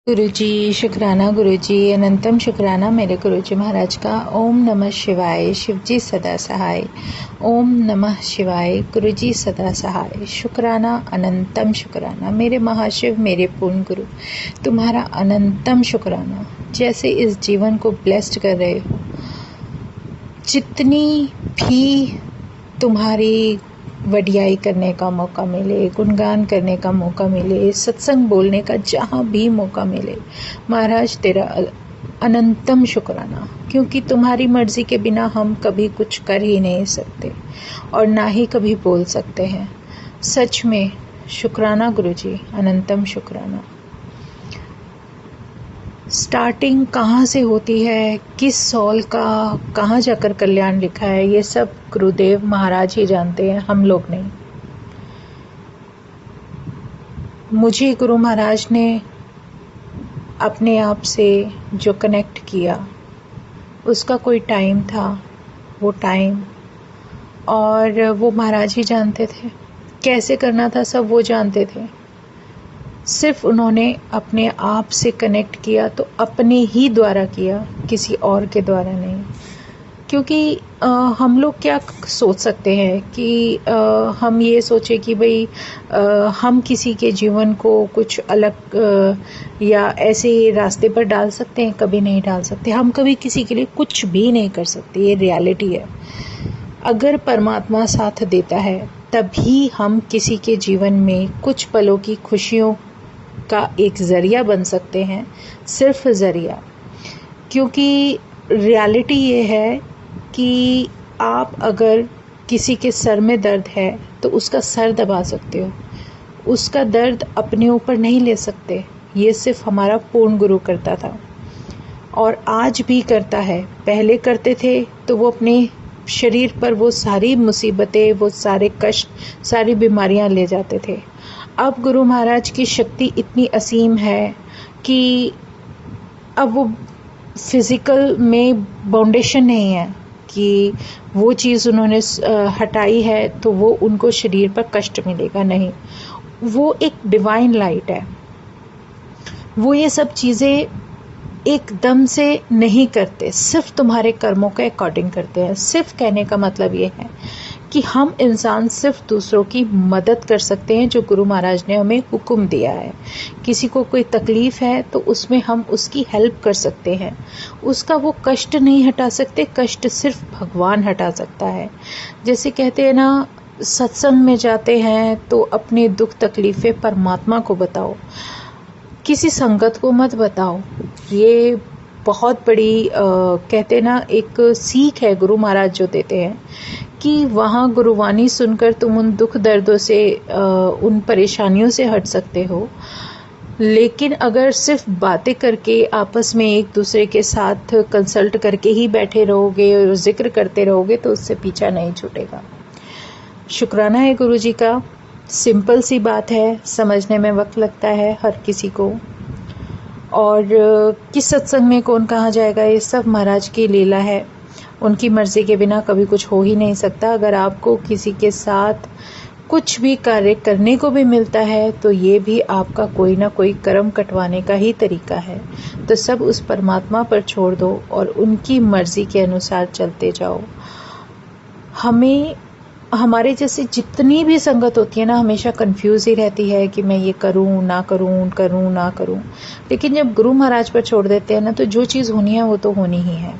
गुरुजी शुक्राना, गुरुजी अनंतम शुक्राना मेरे गुरुजी महाराज का। ओम नमः शिवाय, शिवजी सदा सहाय। ओम नमः शिवाय, गुरुजी सदा सहाय। शुक्राना, अनंतम शुक्राना मेरे महाशिव, मेरे पूर्ण गुरु, तुम्हारा अनंतम शुक्राना। जैसे इस जीवन को ब्लेस्ड कर रहे हो, जितनी भी तुम्हारी वडियाई करने का मौका मिले, गुणगान करने का मौका मिले, सत्संग बोलने का जहाँ भी मौका मिले, महाराज तेरा अनंतम शुक्राना। क्योंकि तुम्हारी मर्जी के बिना हम कभी कुछ कर ही नहीं सकते और ना ही कभी बोल सकते हैं। सच में शुक्राना गुरुजी, अनंतम शुक्राना। स्टार्टिंग कहाँ से होती है, किस सॉल का कहाँ जाकर कल्याण लिखा है, ये सब गुरुदेव महाराज ही जानते हैं, हम लोग नहीं। मुझे गुरु महाराज ने अपने आप से जो कनेक्ट किया, उसका कोई टाइम था, वो टाइम और वो महाराज ही जानते थे। कैसे करना था सब वो जानते थे। सिर्फ उन्होंने अपने आप से कनेक्ट किया तो अपने ही द्वारा किया, किसी और के द्वारा नहीं। क्योंकि हम लोग क्या सोच सकते हैं कि हम ये सोचे कि भाई हम किसी के जीवन को कुछ अलग या ऐसे रास्ते पर डाल सकते हैं। कभी नहीं डाल सकते। हम कभी किसी के लिए कुछ भी नहीं कर सकते, ये रियलिटी है। अगर परमात्मा साथ देता है तभी हम किसी के जीवन में कुछ पलों की खुशियों का एक ज़रिया बन सकते हैं, सिर्फ ज़रिया। क्योंकि रियलिटी ये है कि आप अगर किसी के सर में दर्द है तो उसका सर दबा सकते हो, उसका दर्द अपने ऊपर नहीं ले सकते। ये सिर्फ हमारा पूर्ण गुरु करता था और आज भी करता है। पहले करते थे तो वो अपने शरीर पर वो सारी मुसीबतें, वो सारे कष्ट, सारी बीमारियां ले जाते थे। अब गुरु महाराज की शक्ति इतनी असीम है कि अब वो फिज़िकल में बाउंडेशन नहीं है कि वो चीज़ उन्होंने हटाई है तो वो उनको शरीर पर कष्ट मिलेगा, नहीं। वो एक डिवाइन लाइट है। वो ये सब चीज़ें एकदम से नहीं करते, सिर्फ तुम्हारे कर्मों के अकॉर्डिंग करते हैं। सिर्फ कहने का मतलब ये है कि हम इंसान सिर्फ दूसरों की मदद कर सकते हैं, जो गुरु महाराज ने हमें हुक्म दिया है। किसी को कोई तकलीफ़ है तो उसमें हम उसकी हेल्प कर सकते हैं। उसका वो कष्ट नहीं हटा सकते, कष्ट सिर्फ भगवान हटा सकता है। जैसे कहते हैं ना, सत्संग में जाते हैं तो अपने दुख तकलीफ़ें परमात्मा को बताओ, किसी संगत को मत बताओ। ये बहुत बड़ी कहते ना एक सीख है गुरु महाराज जो देते हैं कि वहाँ गुरुवाणी सुनकर तुम उन दुख दर्दों से, उन परेशानियों से हट सकते हो। लेकिन अगर सिर्फ बातें करके आपस में एक दूसरे के साथ कंसल्ट करके ही बैठे रहोगे और जिक्र करते रहोगे तो उससे पीछा नहीं छूटेगा। शुक्राना है गुरु जी का। सिंपल सी बात है, समझने में वक्त लगता है हर किसी को। और किस सत्संग में कौन कहाँ जाएगा, ये सब महाराज की लीला है। उनकी मर्ज़ी के बिना कभी कुछ हो ही नहीं सकता। अगर आपको किसी के साथ कुछ भी कार्य करने को भी मिलता है तो ये भी आपका कोई ना कोई कर्म कटवाने का ही तरीका है। तो सब उस परमात्मा पर छोड़ दो और उनकी मर्ज़ी के अनुसार चलते जाओ। हमें हमारे जैसे जितनी भी संगत होती है ना, हमेशा कंफ्यूज ही रहती है कि मैं ये करूं ना करूं, करूं ना करूं। लेकिन जब गुरु महाराज पर छोड़ देते हैं ना, तो जो चीज़ होनी है वो तो होनी ही है।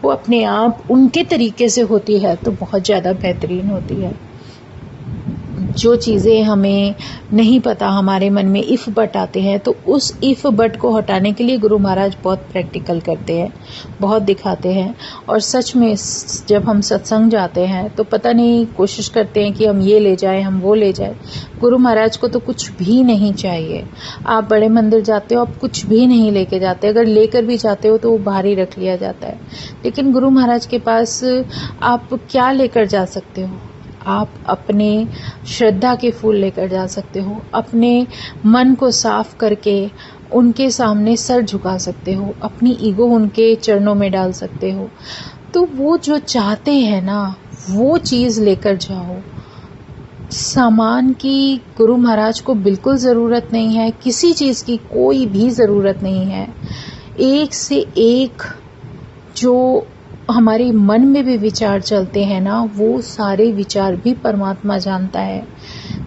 वो अपने आप उनके तरीके से होती है तो बहुत ज़्यादा बेहतरीन होती है। जो चीज़ें हमें नहीं पता, हमारे मन में इफ़ बट आते हैं, तो उस इफ़ बट को हटाने के लिए गुरु महाराज बहुत प्रैक्टिकल करते हैं, बहुत दिखाते हैं। और सच में जब हम सत्संग जाते हैं तो पता नहीं कोशिश करते हैं कि हम ये ले जाएं, हम वो ले जाएं। गुरु महाराज को तो कुछ भी नहीं चाहिए। आप बड़े मंदिर जाते हो, आप कुछ भी नहीं लेके जाते। अगर लेकर भी जाते हो तो वो बाहर ही रख लिया जाता है। लेकिन गुरु महाराज के पास आप क्या लेकर जा सकते हो? आप अपने श्रद्धा के फूल लेकर जा सकते हो, अपने मन को साफ करके उनके सामने सर झुका सकते हो, अपनी ईगो उनके चरणों में डाल सकते हो। तो वो जो चाहते हैं ना, वो चीज़ लेकर जाओ। सामान की गुरु महाराज को बिल्कुल ज़रूरत नहीं है, किसी चीज़ की कोई भी ज़रूरत नहीं है। एक से एक जो हमारे मन में भी विचार चलते हैं ना, वो सारे विचार भी परमात्मा जानता है।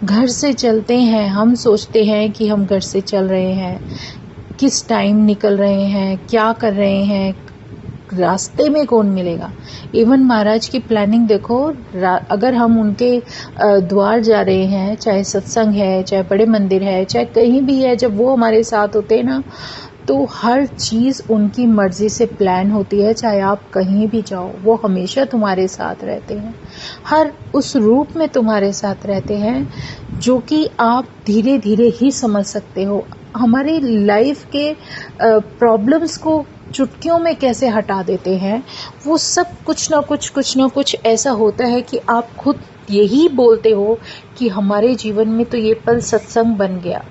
घर से चलते हैं, हम सोचते हैं कि हम घर से चल रहे हैं, किस टाइम निकल रहे हैं, क्या कर रहे हैं, रास्ते में कौन मिलेगा। इवन महाराज की प्लानिंग देखो, अगर हम उनके द्वार जा रहे हैं, चाहे सत्संग है, चाहे बड़े मंदिर है, चाहे कहीं भी है, जब वो हमारे साथ होते हैं ना, तो हर चीज़ उनकी मर्जी से प्लान होती है। चाहे आप कहीं भी जाओ, वो हमेशा तुम्हारे साथ रहते हैं, हर उस रूप में तुम्हारे साथ रहते हैं जो कि आप धीरे धीरे ही समझ सकते हो। हमारी लाइफ के प्रॉब्लम्स को चुटकियों में कैसे हटा देते हैं, वो सब कुछ ना कुछ ऐसा होता है कि आप खुद यही बोलते हो कि हमारे जीवन में तो ये पल सत्संग बन गया।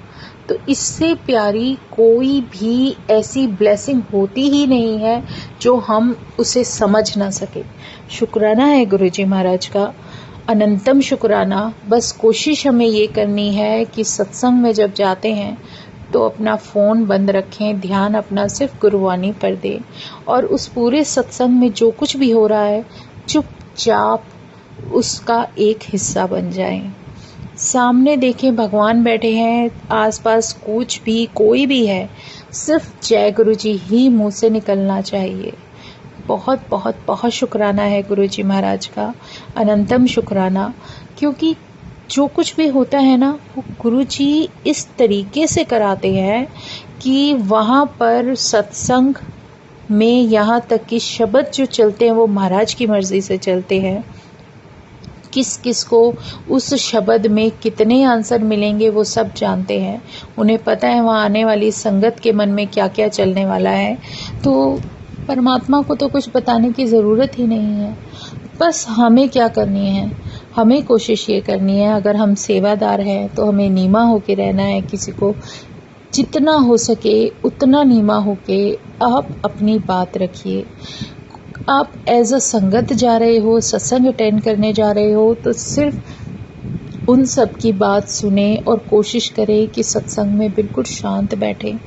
तो इससे प्यारी कोई भी ऐसी ब्लेसिंग होती ही नहीं है जो हम उसे समझ ना सके। शुक्राना है गुरुजी महाराज का, अनंतम शुक्राना। बस कोशिश हमें ये करनी है कि सत्संग में जब जाते हैं तो अपना फ़ोन बंद रखें, ध्यान अपना सिर्फ गुरुवाणी पर दें, और उस पूरे सत्संग में जो कुछ भी हो रहा है चुपचाप उसका एक हिस्सा बन जाएं। सामने देखें भगवान बैठे हैं, आसपास कुछ भी कोई भी है, सिर्फ जय गुरुजी ही मुंह से निकलना चाहिए। बहुत बहुत बहुत शुक्राना है गुरुजी महाराज का, अनंतम शुक्राना। क्योंकि जो कुछ भी होता है ना, वो गुरुजी इस तरीके से कराते हैं कि वहाँ पर सत्संग में यहाँ तक कि शब्द जो चलते हैं वो महाराज की मर्जी से चलते हैं। किस किस को उस शब्द में कितने आंसर मिलेंगे वो सब जानते हैं, उन्हें पता है वहाँ आने वाली संगत के मन में क्या क्या चलने वाला है। तो परमात्मा को तो कुछ बताने की ज़रूरत ही नहीं है। बस हमें क्या करनी है, हमें कोशिश ये करनी है, अगर हम सेवादार हैं तो हमें नीमा होके रहना है। किसी को जितना हो सके उतना नीमा होके आप अपनी बात रखिए। आप एज अ संगत जा रहे हो, सत्संग अटेंड करने जा रहे हो, तो सिर्फ उन सब की बात सुने और कोशिश करें कि सत्संग में बिल्कुल शांत बैठें,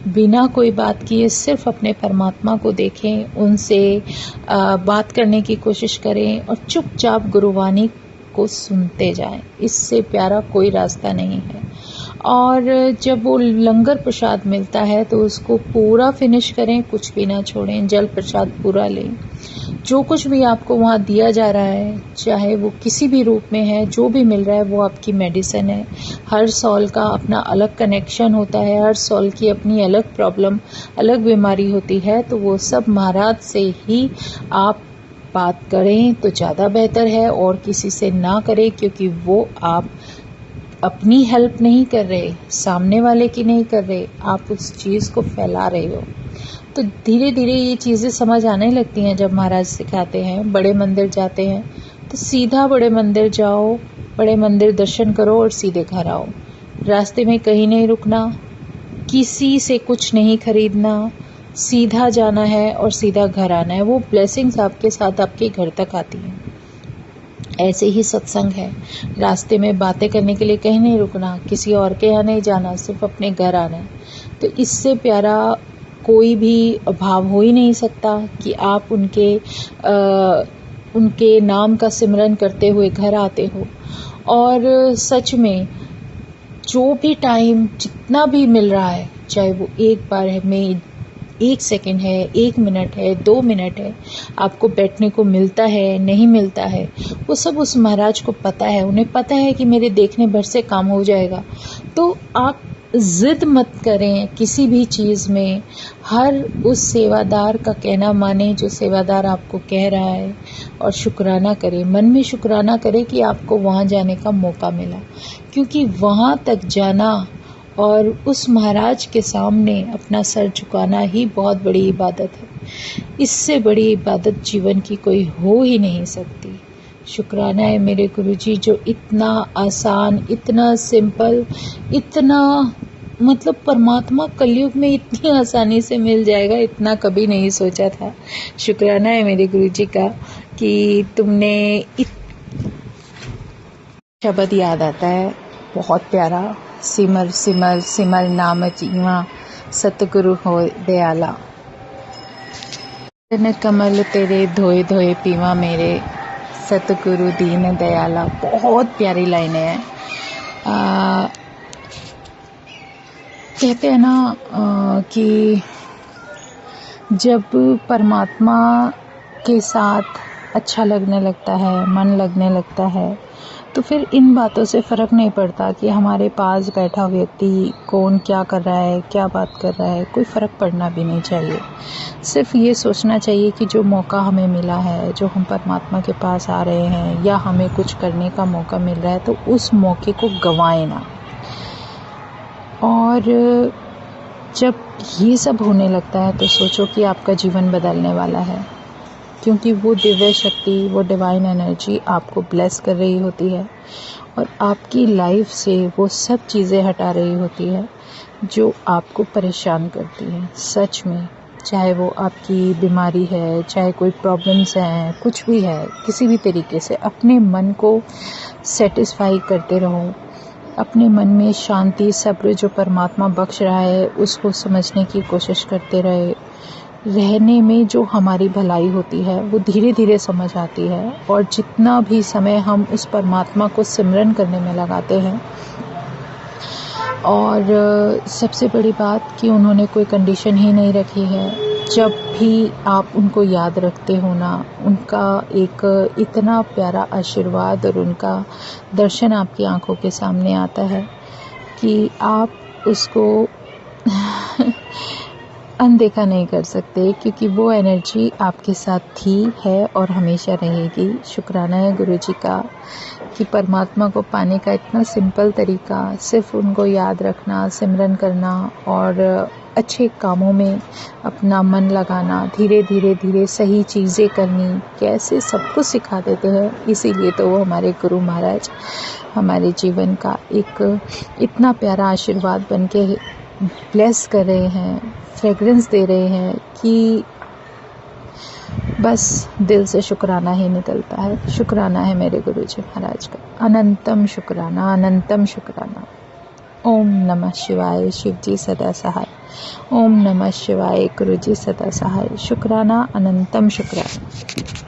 बिना कोई बात किए सिर्फ अपने परमात्मा को देखें, उनसे बात करने की कोशिश करें और चुपचाप गुरुवाणी को सुनते जाएं। इससे प्यारा कोई रास्ता नहीं है। और जब वो लंगर प्रसाद मिलता है तो उसको पूरा फिनिश करें, कुछ भी ना छोड़ें, जल प्रसाद पूरा लें। जो कुछ भी आपको वहाँ दिया जा रहा है, चाहे वो किसी भी रूप में है, जो भी मिल रहा है वो आपकी मेडिसिन है। हर सॉल का अपना अलग कनेक्शन होता है, हर सॉल की अपनी अलग प्रॉब्लम, अलग बीमारी होती है। तो वो सब महाराज से ही आप बात करें तो ज़्यादा बेहतर है, और किसी से ना करें, क्योंकि वो आप अपनी हेल्प नहीं कर रहे, सामने वाले की नहीं कर रहे, आप उस चीज़ को फैला रहे हो। तो धीरे धीरे ये चीज़ें समझ आने लगती हैं जब महाराज सिखाते हैं। बड़े मंदिर जाते हैं तो सीधा बड़े मंदिर जाओ, बड़े मंदिर दर्शन करो और सीधे घर आओ। रास्ते में कहीं नहीं रुकना, किसी से कुछ नहीं खरीदना, सीधा जाना है और सीधा घर आना है। वो ब्लेसिंग्स आपके साथ आपके घर तक आती हैं। ऐसे ही सत्संग है, रास्ते में बातें करने के लिए कहीं नहीं रुकना, किसी और के यहाँ नहीं जाना, सिर्फ अपने घर आना है। तो इससे प्यारा कोई भी भाव हो ही नहीं सकता कि आप उनके नाम का सिमरन करते हुए घर आते हो। और सच में जो भी टाइम जितना भी मिल रहा है, चाहे वो एक बार है में 1 सेकंड है, 1 मिनट है, 2 मिनट है, आपको बैठने को मिलता है, नहीं मिलता है, वो सब उस महाराज को पता है। उन्हें पता है कि मेरे देखने भर से काम हो जाएगा। तो आप ज़िद मत करें किसी भी चीज़ में। हर उस सेवादार का कहना माने जो सेवादार आपको कह रहा है, और शुक्राना करें, मन में शुक्राना करें कि आपको वहाँ जाने का मौका मिला। क्योंकि वहाँ तक जाना और उस महाराज के सामने अपना सर झुकाना ही बहुत बड़ी इबादत है। इससे बड़ी इबादत जीवन की कोई हो ही नहीं सकती। शुक्राना है मेरे गुरुजी जो इतना आसान, इतना सिंपल, इतना मतलब परमात्मा कलयुग में इतनी आसानी से मिल जाएगा, इतना कभी नहीं सोचा था। शुक्राना है मेरे गुरुजी का कि तुमने शब्द याद आता है, बहुत प्यारा। सिमर सिमर सिमर नाम जीवा, सतगुरु हो दयाला। चरण कमल तेरे धोए धोए पीवा मेरे, सतगुरु दीन दयाला। बहुत प्यारी लाइनें हैं। कहते हैं ना कि जब परमात्मा के साथ अच्छा लगने लगता है, मन लगने लगता है, तो फिर इन बातों से फ़र्क नहीं पड़ता कि हमारे पास बैठा व्यक्ति कौन क्या कर रहा है, क्या बात कर रहा है। कोई फ़र्क पड़ना भी नहीं चाहिए। सिर्फ ये सोचना चाहिए कि जो मौका हमें मिला है, जो हम परमात्मा के पास आ रहे हैं या हमें कुछ करने का मौका मिल रहा है, तो उस मौके को गंवाएं ना। और जब ये सब होने लगता है तो सोचो कि आपका जीवन बदलने वाला है, क्योंकि वो दिव्य शक्ति, वो डिवाइन एनर्जी आपको ब्लेस कर रही होती है और आपकी लाइफ से वो सब चीज़ें हटा रही होती है जो आपको परेशान करती हैं। सच में, चाहे वो आपकी बीमारी है, चाहे कोई प्रॉब्लम्स हैं, कुछ भी है, किसी भी तरीके से अपने मन को सेटिस्फाई करते रहो। अपने मन में शांति, सब्र जो परमात्मा बख्श रहा है उसको समझने की कोशिश करते रहने में जो हमारी भलाई होती है वो धीरे धीरे समझ आती है। और जितना भी समय हम उस परमात्मा को सिमरन करने में लगाते हैं, और सबसे बड़ी बात कि उन्होंने कोई कंडीशन ही नहीं रखी है। जब भी आप उनको याद रखते हो ना, उनका एक इतना प्यारा आशीर्वाद और उनका दर्शन आपकी आंखों के सामने आता है कि आप उसको अनदेखा नहीं कर सकते, क्योंकि वो एनर्जी आपके साथ थी, है और हमेशा रहेगी। शुक्राना है गुरुजी का कि परमात्मा को पाने का इतना सिंपल तरीका, सिर्फ उनको याद रखना, सिमरन करना और अच्छे कामों में अपना मन लगाना, धीरे धीरे धीरे सही चीज़ें करनी, कैसे सब कुछ सिखा देते हैं। इसीलिए तो वो हमारे गुरु महाराज हमारे जीवन का एक इतना प्यारा आशीर्वाद बन के ब्लेस कर रहे हैं, फ्रेगरेंस दे रहे हैं कि बस दिल से शुक्राना ही निकलता है। शुक्राना है मेरे गुरुजी महाराज का, अनंतम शुक्राना, अनंतम शुक्राना। ओम नमः शिवाय, शिव जी सदा सहाय। ओम नमः शिवाय, गुरुजी सदा सहाय। शुक्राना, अनंतम शुक्राना।